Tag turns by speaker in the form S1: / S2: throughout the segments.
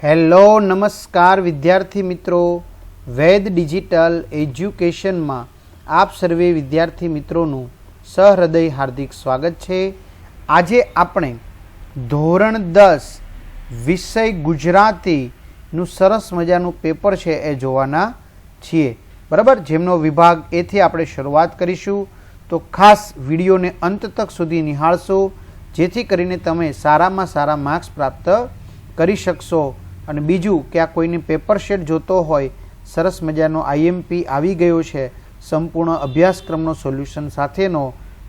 S1: Hello નમસ્કાર વિદ્યાર્થી મિત્રો, વેદ ડિજિટલ એજ્યુકેશનમાં આપ સર્વે વિદ્યાર્થી મિત્રોનું સહૃદય હાર્દિક સ્વાગત છે। આજે આપણે ધોરણ 10 વિષય ગુજરાતીનું સરસ મજાનું પેપર છે એ જોવાના છીએ, બરાબર। જેમનો વિભાગ એથી આપણે શરૂઆત કરીશું, તો ખાસ વિડીયોને અંત તક સુધી નિહાળશો, જેથી કરીને તમે સારામાં સારા માર્ક્સ પ્રાપ્ત કરી શકશો। અને બીજું કે આ કોઈને પેપર શેટ જોતો હોય, સરસ મજાનો આઈએમપી આવી ગયો છે સંપૂર્ણ અભ્યાસક્રમનો સોલ્યુશન સાથેનો,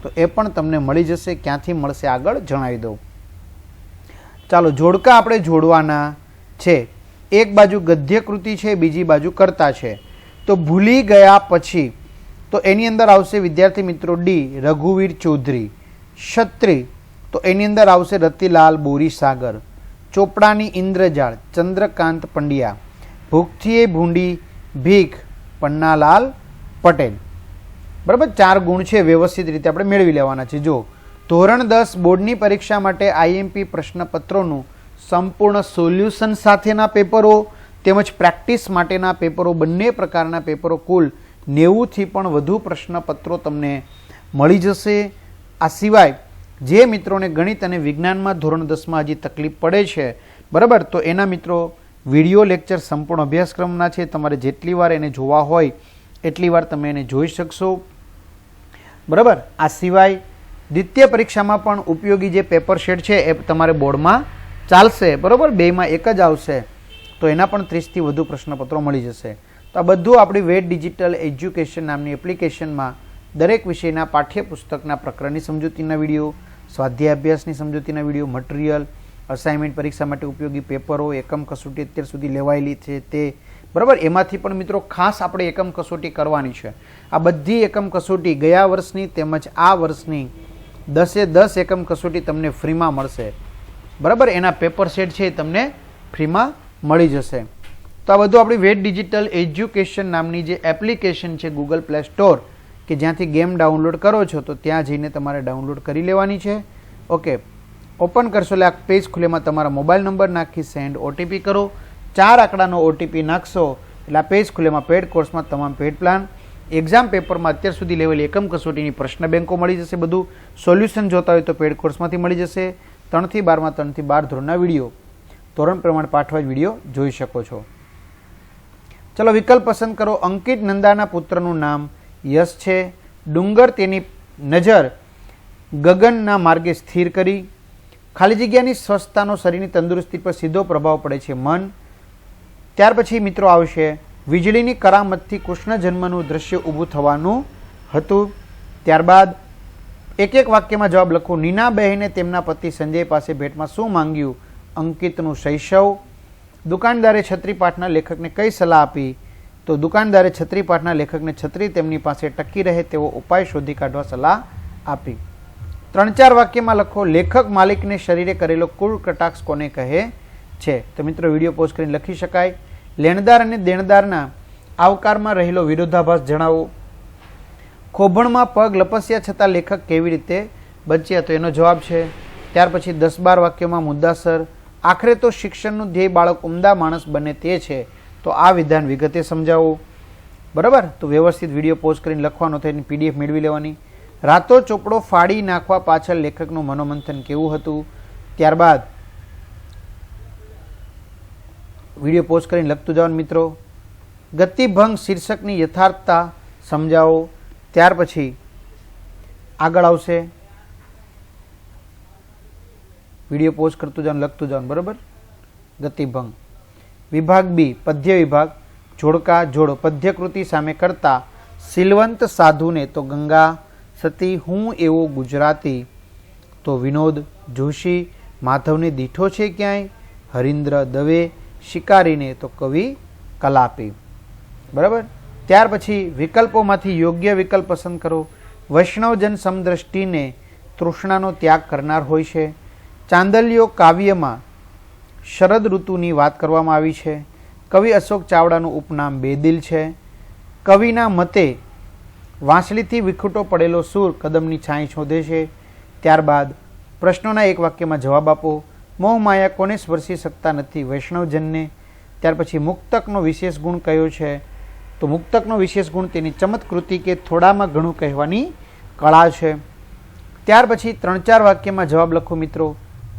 S1: તો એ પણ તમને મળી જશે। ક્યાંથી મળશે આગળ જણાવી દઉં। ચાલો, જોડકા આપણે જોડવાના છે। એક બાજુ ગદ્યકૃતિ છે, બીજી બાજુ કર્તા છે। તો ભૂલી ગયા પછી તો એની અંદર આવશે વિદ્યાર્થી મિત્રો ડી રઘુવીર ચૌધરી। ક્ષત્રિય તો એની અંદર આવશે રતિલાલ બોરીસાગર। ચોપડાની ઇન્દ્રજાળ ચંદ્રકાંત પંડ્યા। ભૂખથી ભૂંડી ભીખ પન્નાલાલ પટેલ, બરાબર। 4 ગુણ છે, વ્યવસ્થિત રીતે આપણે મેળવી લેવાના છે। જો ધોરણ 10 બોર્ડની પરીક્ષા માટે આઈએમપી પ્રશ્નપત્રોનું સંપૂર્ણ સોલ્યુશન સાથેના પેપરો તેમજ પ્રેક્ટિસ માટેના પેપરો, બંને પ્રકારના પેપરો, કુલ 90થી પણ વધુ પ્રશ્નપત્રો તમને મળી જશે। આ સિવાય જે મિત્રોને ગણિત અને વિજ્ઞાનમાં ધોરણ 10માં હજી તકલીફ પડે છે, બરાબર, તો એના મિત્રો વિડીયો લેક્ચર સંપૂર્ણ અભ્યાસક્રમના છે। તમારે જેટલી વાર એને જોવા હોય એટલી વાર તમે એને જોઈ શકશો, બરાબર। આ સિવાય દ્વિતીય પરીક્ષામાં પણ ઉપયોગી જે પેપર શેટ છે એ તમારે બોર્ડમાં ચાલશે, બરાબર। બેમાં એક જ આવશે, તો એના પણ 30થી વધુ પ્રશ્નપત્રો મળી જશે। તો આ બધું આપણી વેદ ડિજિટલ એજ્યુકેશન નામની એપ્લિકેશનમાં દરેક વિષયના પાઠ્યપુસ્તકના પ્રકરણની સમજૂતીના વિડીયો, સ્વાધ્યાય અભ્યાસની સમજૂતીના વિડીયો, મટીરિયલ, અસાઇનમેન્ટ, પરીક્ષા માટે ઉપયોગી પેપરો, એકમ કસોટી અત્યાર સુધી લેવાયેલી છે તે, બરાબર। એમાંથી પણ મિત્રો ખાસ આપણે એકમ કસોટી કરવાની છે। આ બધી એકમ કસોટી ગયા વર્ષની તેમજ આ વર્ષની 10 એકમ કસોટી તમને ફ્રીમાં મળશે, બરાબર। એના પેપર સેટ છે એ તમને ફ્રીમાં મળી જશે। તો આ બધું આપણી વેદ ડિજિટલ એજ્યુકેશન નામની જે એપ્લિકેશન છે ગૂગલ પ્લે સ્ટોર, કે જ્યાંથી ગેમ ડાઉનલોડ કરો છો, તો ત્યાં જઈને તમારે ડાઉનલોડ કરી લેવાની છે। ઓકે, ઓપન કરશો એટલે આ પેજ ખુલેમાં તમારા મોબાઈલ નંબર નાખી સેન્ડ ઓટીપી કરો। 4 આંકડાનો ઓટીપી નાખશો એટલે આ પેજ ખુલેમાં પેડ કોર્સમાં તમામ પેડ પ્લાન, એક્ઝામ પેપરમાં અત્યાર સુધી લેવાયેલી એકમ કસોટીની પ્રશ્ન બેંકો મળી જશે। બધું સોલ્યુશન જોતા હોય તો પેડ કોર્સમાંથી મળી જશે। 3 થી 12માં 3 થી 12 ધોરણના વિડીયો, ધોરણ પ્રમાણે પાઠવાજ વિડીયો જોઈ શકો છો। ચલો, વિકલ્પ પસંદ કરો। અંકિત નંદાના પુત્રનું નામ યશ છે। ડુંગર તેની નજર ગગનના માર્ગે સ્થિર કરી। ખાલી જગ્યાની સ્વસ્થતાનો શરીરની તંદુરસ્તી પર સીધો પ્રભાવ પડે છે મન। ત્યાર પછી મિત્રો આવશે વીજળીની કરામતથી કૃષ્ણ જન્મનું દ્રશ્ય ઊભું થવાનું હતું। ત્યારબાદ એક વાક્યમાં જવાબ લખો। નીનાબહેને તેમના પતિ સંજય પાસે ભેટમાં શું માંગ્યું? અંકિતનું શૈશવ। દુકાનદારે છત્રી પાઠના લેખકને કઈ સલાહ આપી? તો દુકાનદારે છત્રી પાઠના લેખકને છત્રી તેમની પાસે ટકી રહે તેવો ઉપાય શોધી કાઢવા સલાહ આપી। 3-4 વાક્યમાં લખો। લેખક માલિકને શરીરે કરેલો કુલ કટાક્ષ કોને કહે છે? તો મિત્રો વિડીયો પોઝ કરીને લખી શકાય। લેણદાર અને દેણદારના આવકારમાં રહેલો વિરોધાભાસ જણાવો। ખોભણમાં પગ લપસ્યા છતાં લેખક કેવી રીતે બચ્યા? તો એનો જવાબ છે। ત્યાર પછી 10-12 વાક્યોમાં મુદ્દાસર। આખરે તો શિક્ષણનું ધ્યેય બાળક ઉમદા માણસ બને તે છે, તો આ વિધાન વિગતે સમજાવો, બરાબર। તો વ્યવસ્થિત વિડીયો પોઝ કરીને લખવાનો, તો એની પીડીએફ મેળવી લેવાની। રાતો ચોપડો ફાડી નાખવા પાછળ લેખકનું મનોમંથન કેવું હતું? ત્યારબાદ વિડીયો પોઝ કરીને લખતું જવાનું મિત્રો। ગતિભંગ શીર્ષકની યથાર્થતા સમજાવો। ત્યાર પછી આગળ આવશે વિડીયો પોઝ કરતું જવાનું, લખતું જવાનું, બરાબર। ગતિભંગ। વિભાગ બી પદ્ય વિભાગ। જોડકા જોડો। પદ્યકૃતિ સામે કરતા સિલવંત સાધુને તો ગંગા સતી, હું એવો ગુજરાતી તો વિનોદ જોશી, માધવને દીઠો છે ક્યાંય હરીન્દ્ર દવે, શિકારીને તો કવિ કલાપી, બરાબર। ત્યાર પછી વિકલ્પોમાંથી યોગ્ય વિકલ્પ પસંદ કરો। વૈષ્ણવજન સમદ્રષ્ટિને તૃષ્ણાનો ત્યાગ કરનાર હોય છે। ચાંદલિયો કાવ્યમાં શરદ ઋતુની વાત કરવામાં આવી છે। કવિ અશોક ચાવડાનું ઉપનામ બેદિલ છે। કવિના મતે વાંસળીથી વિખૂટો પડેલો સૂર કદમની છાંય શોધે છે। ત્યારબાદ પ્રશ્નોના એક વાક્યમાં જવાબ આપો। મોહ માયા કોને સ્પર્શી શકતા નથી? વૈષ્ણવજનને. ત્યાર પછી મુક્તકનો વિશેષ ગુણ કયો છે? તો મુક્તકનો વિશેષ ગુણ તેની ચમત્કૃતિ કે થોડામાં ઘણું કહેવાની કળા છે. ત્યાર પછી 3-4 વાક્યમાં જવાબ લખો મિત્રો.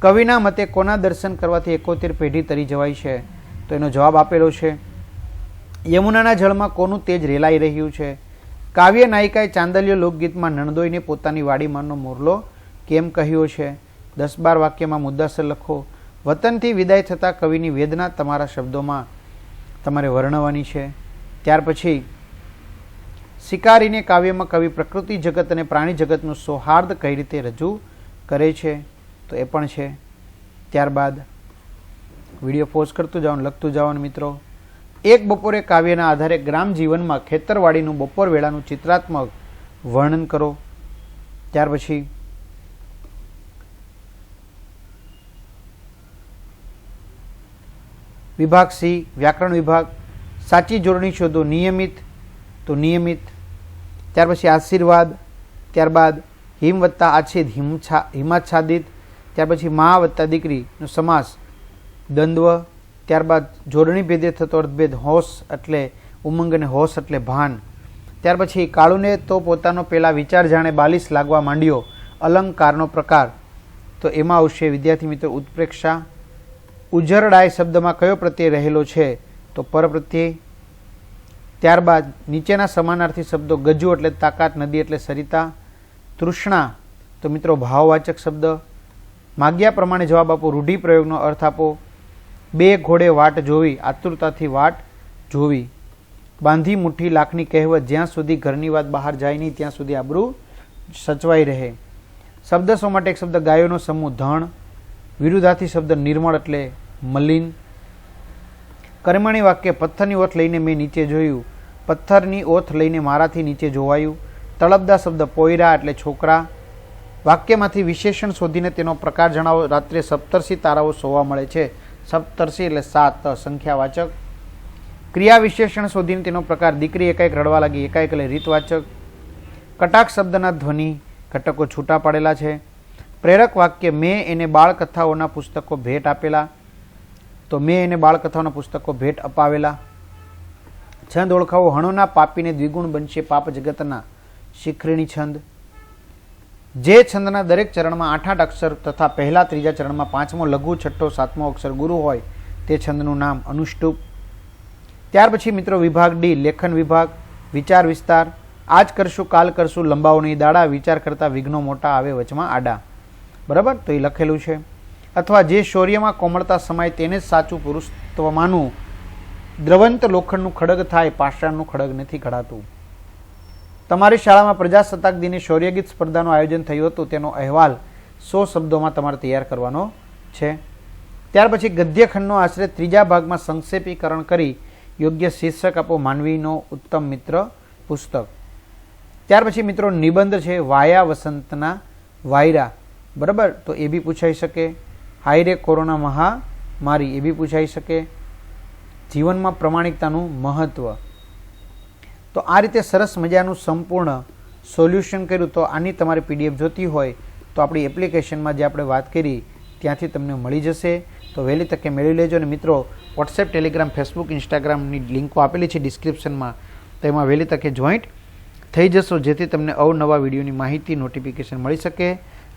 S1: કવિના મતે કોના દર્શન કરવાથી 71 પેઢી તરી જવાય છે? તો એનો જવાબ આપેલો છે. યમુનાના જળમાં કોનું તેજ રેલાઈ રહ્યું છે? કાવ્ય નાયિકાએ ચાંદલ્ય લોકગીતમાં નણદોઈને પોતાની વાડીમાંનો મોરલો કેમ કહ્યો છે? 10-12 વાક્યમાં મુદ્દાસર લખો. વતનથી વિદાય થતા કવિની વેદના તમારા શબ્દોમાં તમારે વર્ણવવાની છે. ત્યાર પછી શિકારીને કાવ્યમાં કવિ પ્રકૃતિ જગત અને પ્રાણી જગતનું સૌહાર્દ કઈ રીતે રજૂ કરે છે? તો એ પણ છે. ત્યારબાદ વિડીયો પોઝ કરતું જવાનું, લખતું જવાનું મિત્રો. એક બપોરે કાવ્યના આધારે ગ્રામ જીવનમાં ખેતરવાડીનું બપોર વેળાનું ચિત્રાત્મક વર્ણન કરો. ત્યાર પછી વિભાગ સી વ્યાકરણ વિભાગ. સાચી જોડણી શોધો. નિયમિત, તો નિયમિત. ત્યાર પછી આશીર્વાદ. ત્યારબાદ હિમ વત્તા આછિદ, હિમાચ્છાદિત. ત્યાર પછી મા વત્તા દીકરીનો સમાસ દ્વંદ્વ. ત્યારબાદ જોડણી ભેદે થતો અર્થભેદ. હોશ એટલે ઉમંગ અને હોશ એટલે ભાન. ત્યાર પછી કાળુને તો પોતાનો પેલા વિચાર જાણે 42 લાગવા માંડ્યો. અલંકારનો પ્રકાર, તો એમાં આવશે વિદ્યાર્થી મિત્રો ઉત્પ્રેક્ષા. ઉજરડાય શબ્દમાં કયો પ્રત્યય રહેલો છે? તો પર પ્રત્યય. ત્યારબાદ નીચેના સમાનાર્થી શબ્દો. ગજુ એટલે તાકાત, નદી એટલે સરિતા. તૃષ્ણા તો મિત્રો ભાવવાચક શબ્દ. માગ્યા પ્રમાણે જવાબ આપો. રૂઢિપ્રયોગનો અર્થ આપો. 2 ઘોડે વાટ જોવી, આતુરતાથી વાટ જોવી. બાંધી મુઠ્ઠી લાખની કહેવત, જ્યાં સુધી ઘરની વાત બહાર જાય નહીં ત્યાં સુધી આબરૂ સચવાઈ રહે. શબ્દ સો માટે એક શબ્દ. ગાયોનો સમૂહ, ધણ. વિરુદ્ધાર્થી શબ્દ નિર્મળ એટલે મલિન. કર્મણી વાક્ય. પથ્થરની ઓથ લઈને મેં નીચે જોયું, પથ્થરની ઓથ લઈને મારાથી નીચે જોવાયું. તળપદા શબ્દ. પોયરા એટલે છોકરા. વાક્યમાંથી વિશેષણ શોધીને તેનો પ્રકાર જણાવો. રાત્રે સપ્તર્ષિ તારાઓ સોવા મળે છે. સપ્તર્ષિ એટલે 7 સંખ્યાવાચક. ક્રિયા વિશેષણ શોધીને તેનો પ્રકાર. દીકરી એકાએક રડવા લાગી, એકાએક એટલે રીતવાચક. કટાક્ષ શબ્દના ધ્વનિ ઘટકો છૂટા પાડેલા છે. પ્રેરક વાક્ય. મેં એને બાળકથાઓના પુસ્તકો ભેટ આપેલા, તો મેં એને બાળકથાઓના પુસ્તકો ભેટ અપાવેલા. છંદ ઓળખાવો. હણોના પાપીને દ્વિગુણ બનશે પાપ જગતના. શિખરીણી છંદ. જે છંદના દરેક ચરણમાં 8-8 અક્ષર તથા પહેલા ત્રીજા ચરણમાં 5મો લઘુ, 6ઠ્ઠો 7મો અક્ષર ગુરુ હોય તે છંદનું નામ અનુષ્ટુપ. ત્યાર પછી મિત્રો વિભાગ ડી લેખન વિભાગ. વિચાર વિસ્તાર. આજ કરશું કાલ કરશું લંબાવો નહીં દાડા, વિચાર કરતા વિઘ્નો મોટા આવે વચમાં આડા. બરાબર, તો એ લખેલું છે. અથવા જે શૌર્યમાં કોમળતા સમાય તેને જ સાચું પુરુષત્વ માનવું. દ્રવંત લોખંડનું ખડગ થાય, પાષાણનું ખડગ નથી ઘડાતું. તમારી શાળામાં પ્રજાસત્તાક દિને શૌર્યગીત સ્પર્ધાનું આયોજન થયું હતું. તેનો અહેવાલ 100 શબ્દોમાં તમારે તૈયાર કરવાનો છે. ત્યાર પછી ગદ્યખંડનો આશરે 3જા ભાગમાં સંક્ષેપીકરણ કરી યોગ્ય શીર્ષક આપો. માનવીનો ઉત્તમ મિત્ર પુસ્તક. ત્યાર પછી મિત્રો નિબંધ છે. વાયા વસંતના વાયરા. બરાબર, તો એ બી પૂછાઈ શકે. હાયરે કોરોના મહામારી, એ બી પૂછાઈ શકે. જીવનમાં પ્રમાણિકતાનું મહત્વ. તો આ રીતે સરસ મજાનું સંપૂર્ણ સોલ્યુશન કર્યું. તો આની તમારી PDF જોતી હોય તો આપણી એપ્લિકેશનમાં જે આપણે વાત કરી ત્યાંથી તમને મળી જશે. તો વહેલી તકે મેળવી લેજો. અને મિત્રો વોટ્સએપ, ટેલિગ્રામ, ફેસબુક, ઇન્સ્ટાગ્રામની લિંકો આપેલી છે ડિસ્ક્રિપ્શનમાં, તો એમાં વહેલી તકે જોઈન્ટ થઈ જશો, જેથી તમને અવનવા વિડીયોની માહિતી, નોટિફિકેશન મળી શકે.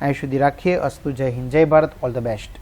S1: અહીં સુધી રાખીએ. અસ્તુ. જય હિન્દ, જય ભારત. All the best.